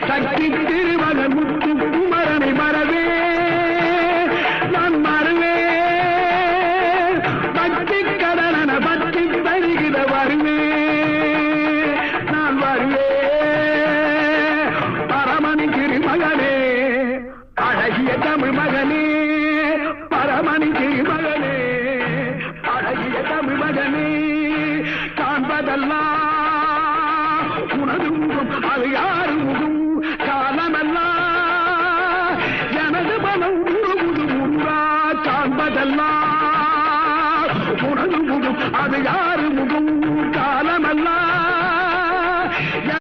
சக்தி திருமகன் முத்து குமரனை மறவே நான் மறவே பக்தி கடன பக்தி தருகிற வருவே நான் வருவே பரமணி திருமகனே அழகிய தமிழ் மகனே பரமணி திருமகனே அழகிய தமிழ் மகனே காண்பதெல்லாம் உனது முகம் அது யாரு முகம் காலமெல்லாம் எனது மனம் உருகுது முருகா காண்பதெல்லாம் உனது முகம் அது யாரு